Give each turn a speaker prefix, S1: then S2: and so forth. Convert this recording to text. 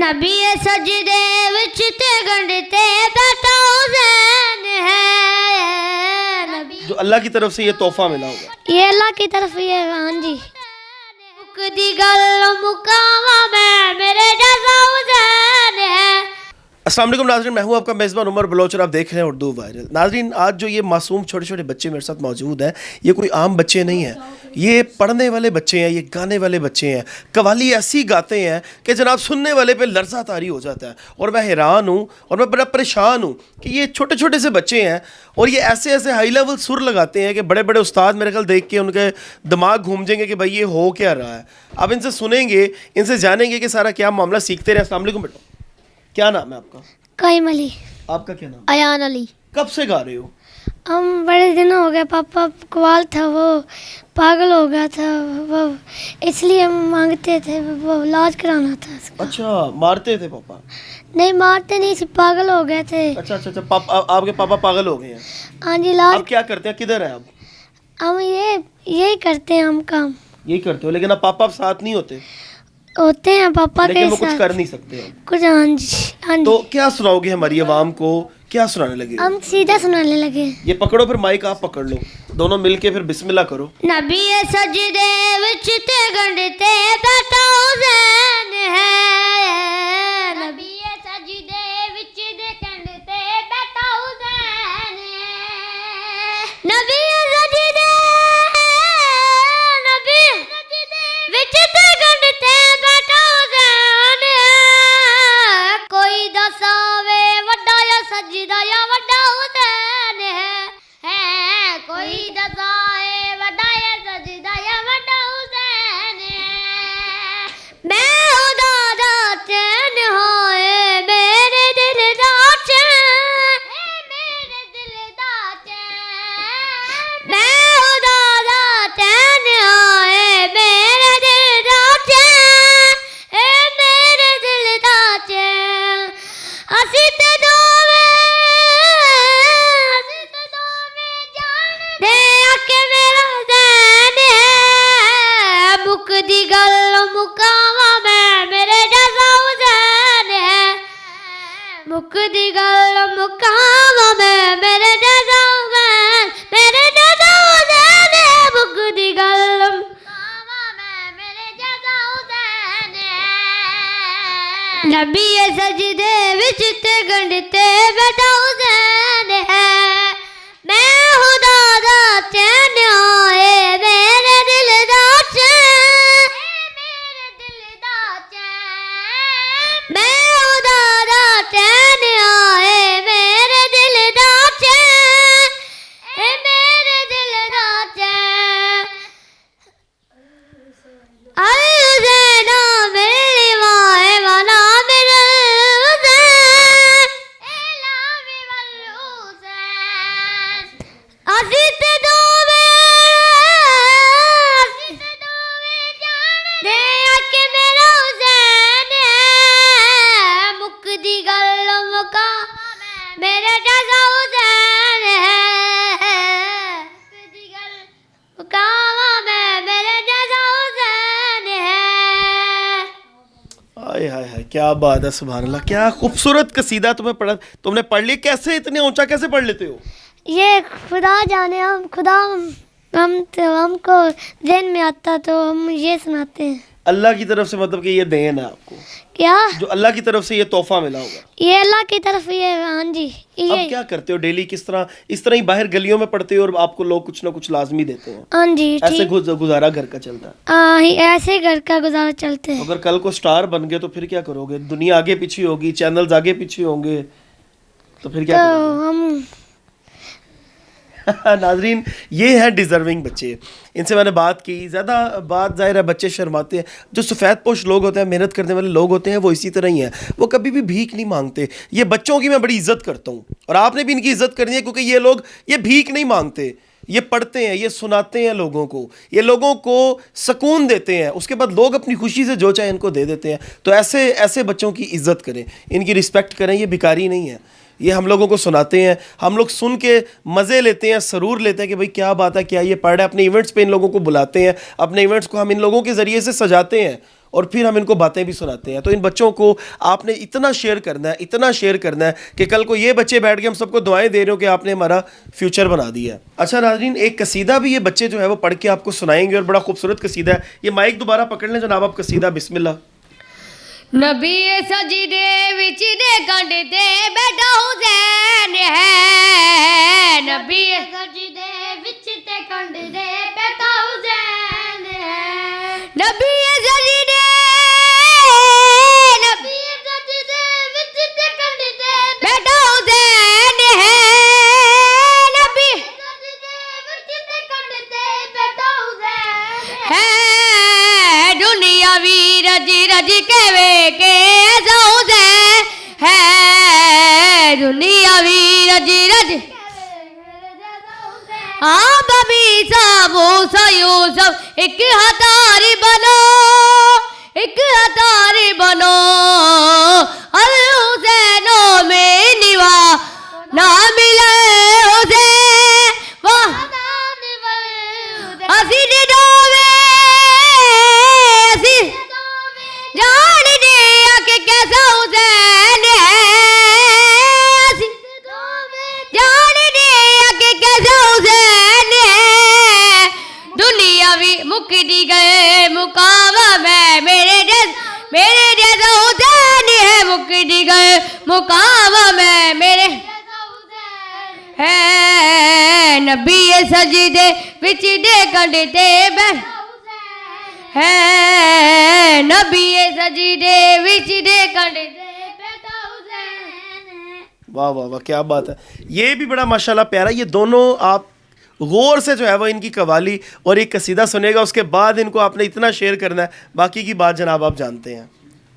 S1: नबी सजदे विच ते गंढते बैठा हुसैन है नबी।
S2: जो अल्लाह की तरफ से ये तोहफा मिला होगा।
S1: ये अल्लाह की तरफ ये हाँ जी। मुकदी गल मुकावा मैं मेरे जैसा हुसैन है।
S2: अस्सलाम वालेकुम नाज़रीन, मैं हूं आपका मेज़बान उमर बलोच और आप देख रहे हैं उर्दू वायरल। नाज़रीन, आज जो ये मासूम छोटे छोटे बच्चे मेरे साथ मौजूद हैं, ये कोई आम बच्चे नहीं हैं, ये पढ़ने वाले बच्चे हैं, ये गाने वाले बच्चे हैं। कवाली ऐसी गाते हैं कि जनाब सुनने वाले पे लर्ज़ा तारी हो जाता है। और मैं हैरान हूँ और मैं बड़ा परेशान हूँ कि ये छोटे छोटे से बच्चे हैं और ये ऐसे ऐसे हाई लेवल सुर लगाते हैं कि बड़े बड़े उस्ताद मेरे ख्याल देख के उनके दिमाग घूम जाएंगे कि भाई ये हो क्या रहा है। आप इनसे सुनेंगे, इनसे जानेंगे कि सारा क्या मामला, सीखते रहे। अस्सलाम वालेकुम बेटा, क्या नाम है आपका?
S1: कायम अली।
S2: आपका क्या नाम?
S1: अयान अली।
S2: कब से गा रहे हो?
S1: हम बड़े दिन हो गए, पापा कवाल था वो पागल हो गया था वो, इसलिए हम मांगते थे, वो इलाज कराना था उसका।
S2: अच्छा, मारते थे पापा?
S1: नहीं मारते नहीं, सिर्फ पागल हो गए थे।
S2: अच्छा अच्छा अच्छा, आपके पापा पागल हो गए हैं?
S1: हाँ जी। इलाज
S2: आप क्या करते हैं, किधर है आप?
S1: हम यही करते हैं हम काम।
S2: यही करते हो, लेकिन अब पापा साथ नहीं होते?
S1: होते हैं पापा के
S2: लेकिन वो कुछ
S1: साथ।
S2: कर नहीं सकते हो।
S1: कुछ हाँ जी हाँ जी।
S2: तो क्या सुनाओगे हमारी आवाम को, क्या सुनाने लगे?
S1: हम सीधा सुनाने लगे।
S2: ये पकड़ो, फिर माइक आप पकड़ लो, दोनों मिलके फिर बिस्मिल्लाह करो।
S1: नबी सजदे विच ते गंढते बैठा हुसैन है नबी सजदे विच ते गंढते बैठा हुसैन है नबी सजदे विच ते गंढते बैठा हुसैन है। कोई दसावे वड्डा या सजदा या वड्डा हुसैन है कोई दसाए वड्डा या सजदा या वड्डा हुसैन है। मैं खुदा दा चैन होए मेरे दिल दा चैन, मेरे दिल दा चैन। मैं खुदा दा चैन होए मेरे दिल दा चैन, मेरे दिल दा चैन। असी ते दे आके मेरा ज़ैन है। मुकदी गल मुकावा मैं मेरे जैसा हुसैन है। मुकदी गल मुकावा मैं मेरे जैसा हुसैन, मेरे जैसा हुसैन है। मुकदी गल मुकावा मैं मेरे जैसा हुसैन है। नबी सजदे विच ते गंढते बैठा हुसैन है। मैं खुदा दा चैन होए मेरे दिल दा चैन, मेरे दिल दा चैन। मैं खुदा दा चैन होए मेरे दिल दा चैन, मेरे दिल दा चैन। हुसैन मेरी माए वाला मेरा हुसैन, लावी वल हुसैन। असी ते दोवे दे आके मेरा हुसैन है। मुकदी गल मुका मेरे जैसा हुसैन है। मुकदी गल मुकावा मैं मेरे जैसा हुसैन है।
S2: हाय हाय हाय, क्या बात है, सुभान अल्लाह, क्या खूबसूरत कसीदा तुमने पढ़ा, तुमने पढ़ लिया। कैसे इतने ऊंचा कैसे पढ़ लेते हो?
S1: ये खुदा जाने, हम खुदा हम तो हमको ज़हन में आता तो हम ये सुनाते हैं।
S2: अल्लाह की तरफ से, मतलब कि ये देन है आपको,
S1: क्या
S2: जो अल्लाह की तरफ से ये तोहफा मिला होगा।
S1: ये अल्लाह की तरफ ये हाँ जी।
S2: अब
S1: ये
S2: क्या करते हो डेली, किस तरह इस तरह ही बाहर गलियों में पढ़ते हो और आपको लोग कुछ ना कुछ लाजमी देते हैं?
S1: हाँ जी
S2: ऐसे
S1: ठीक।
S2: गुजारा घर का चलता है।
S1: ऐसे घर का गुजारा चलते हैं।
S2: अगर कल को स्टार बन गए तो फिर क्या करोगे? दुनिया आगे पीछे होगी, चैनल्स आगे पीछे होंगे, तो फिर क्या
S1: तो
S2: करोगे?
S1: हम
S2: नाजरीन, ये हैं डिज़र्विंग बच्चे, इनसे मैंने बात की। ज़्यादा बात ज़ाहिर है बच्चे शर्माते हैं। जो सफ़ेद पोश लोग होते हैं, मेहनत करने वाले लोग होते हैं, वो इसी तरह ही हैं, वो कभी भी भीख नहीं मांगते। ये बच्चों की मैं बड़ी इज्जत करता हूँ और आपने भी इनकी इज्जत करनी है, क्योंकि ये लोग ये भीख नहीं मांगते, ये पढ़ते हैं, ये सुनाते हैं लोगों को, ये लोगों को सुकून देते हैं, उसके बाद लोग अपनी खुशी से जो चाहे इनको दे देते हैं। तो ऐसे ऐसे बच्चों की इज्जत करें, इनकी रिस्पेक्ट करें। ये भिखारी नहीं है, ये हम लोगों को सुनाते हैं, हम लोग सुन के मज़े लेते हैं, सरूर लेते हैं कि भाई क्या बात है, क्या ये पढ़ रहा है। अपने इवेंट्स पे इन लोगों को बुलाते हैं, अपने इवेंट्स को हम इन लोगों के ज़रिए से सजाते हैं और फिर हम इनको बातें भी सुनाते हैं। तो इन बच्चों को आपने इतना शेयर करना है, इतना शेयर करना है कि कल को ये बच्चे बैठ के हम सबको दुआएं दे रहे हो कि आपने हमारा फ्यूचर बना दिया है। अच्छा नाज़रीन, एक कसीदा भी ये बच्चे जो है वो पढ़ के आपको सुनाएंगे और बड़ा खूबसूरत कसीदा है। ये माइक दोबारा पकड़ लें जनाब आप, कसीदा बिस्मिल्लाह।
S3: नबी सजदे विच दे कंड ते बैठा हुसैन है, नबी
S1: सजदे विच ते कंड दे बैठा हुसैन है,
S3: नबी सजदे
S1: नबी सजदे विच ते कंड दे
S3: बैठा हुसैन है, नबी
S1: सजदे विच ते कंड दे बैठा हुसैन
S3: है, दुनिया भी रज रज के वे के ऐसा हुसैन है, दुनिया भी रज रज हाँ बबी साबू सा यूसुफ एक हथारी बनो, एक हथारी बनो, अल हुसैनों में निवा ना मिले हुसैन वाह असी डोवे असी जान दे कि कैसा हुसैन है, असी जान दे कि कैसा हुसैन है, दुनिया भी मुकदी गए मुकावा में मेरे जैसा हुसैन है, मुकदी गए मुकावा में मेरे है, नबी सजदे विच दे कंड ते बैठ है, नबी सजदे विच दे कंड ते बैठा हुसैन है।
S2: वाह वाह वाह, क्या बात है। ये भी बड़ा माशाल्लाह प्यारा। ये दोनों आप गौर से जो है वो इनकी कवाली और एक कसीदा सुनेगा, उसके बाद इनको आपने इतना शेयर करना है, बाकी की बात जनाब आप जानते हैं।